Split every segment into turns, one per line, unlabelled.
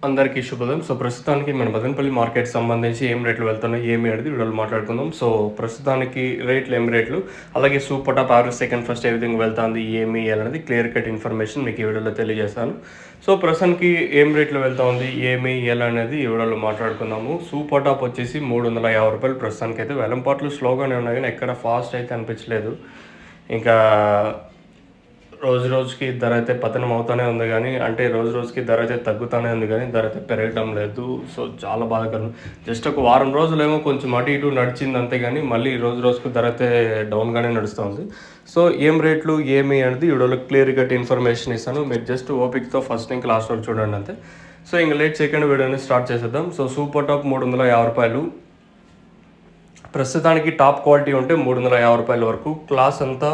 అందరికీ శుభోదయం. సో, ప్రస్తుతానికి మన మదనపల్లి మార్కెట్ సంబంధించి ఏం రేట్లు వెళ్తున్నాయి, ఏమి అనేది వీడియోలో మాట్లాడుకుందాం. సో, ప్రస్తుతానికి రేట్లు ఏం రేట్లు, అలాగే super top average second first ఏ విధంగా వెళ్తుంది, ఏమి అనేది క్లియర్ కట్ ఇన్ఫర్మేషన్ మీకు ఈ వీడియోలో తెలియజేస్తాను. సో, ప్రస్తుతానికి ఏం రేట్లు వెళ్తా ఉంది, ఏమి ఎలా అనేది ఈ వీడియోలో మాట్లాడుకుందాము. సూపర్ టాప్ వచ్చేసి రూ. 350 ప్రస్తుతానికి అయితే వేలంపాట్లు స్లోగానే ఉన్నాయి, కానీ ఎక్కడ ఫాస్ట్ అయితే అనిపించలేదు. ఇంకా రోజు రోజుకి ధర అయితే పతనం అవుతూనే ఉంది, కానీ అంటే రోజు రోజుకి ధర అయితే తగ్గుతూనే ఉంది, కానీ ధర అయితే పెరగడం లేదు. సో చాలా బాధాకరం. జస్ట్ ఒక వారం రోజులేమో కొంచెం అటు ఇటు నడిచింది అంతే, కానీ మళ్ళీ రోజు రోజుకు ధర అయితే డౌన్గానే నడుస్తూ ఉంది. సో ఏం రేట్లు ఏమి అనేది వీడియోలో క్లియర్ కట్ ఇన్ఫర్మేషన్ ఇస్తాను. మీరు జస్ట్ ఓపిక్తో ఫస్ట్ నుంచి లాస్ట్ వరకు చూడండి అంతే. సో ఇంకా లేట్ సెకండ్ వీడియోని స్టార్ట్ చేసేద్దాం. సో సూపర్ టాప్ రూ. 350 ప్రస్తుతానికి టాప్ క్వాలిటీ ఉంటే రూ. 350 వరకు. క్లాస్ అంతా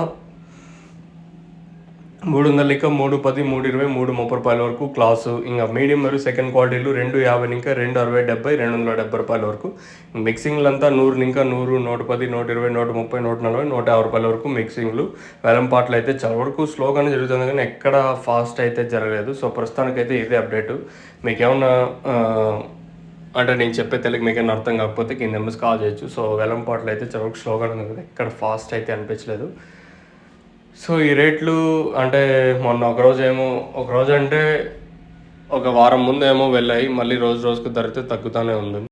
300 ఇంకా 310, 320, 330 వరకు క్లాసు. ఇంకా మీడియం మరియు సెకండ్ క్వాలిటీలు 250 ఇంకా 260, 70, రూ. 270 వరకు. మిక్సింగ్లు అంతా 100 ఇంకా 100, 110, 120, 130, 140, రూ. 150 వరకు మిక్సింగ్లు. వేలంపాట్లు అయితే చాలా వరకు స్లోగానే జరుగుతుంది, కానీ ఎక్కడ ఫాస్ట్ అయితే జరగలేదు. సో ప్రస్తుతానికైతే ఇదే అప్డేటు. మీకేమన్నా అంటే నేను చెప్పే తెలుగు మీకేమైనా అర్థం కాకపోతే కింద ఎంఎస్ కాల్ చేయొచ్చు. సో వేలంపాట్లు అయితే చాలా వరకు స్లోగానే ఉంది, ఎక్కడ ఫాస్ట్ అయితే అనిపించలేదు. సో ఈ రేట్లు అంటే మొన్న ఒకరోజు అంటే ఒక వారం ముందేమో వెళ్ళాయి, మళ్ళీ రోజు రోజుకు ధర అయితే తగ్గుతూనే ఉంది.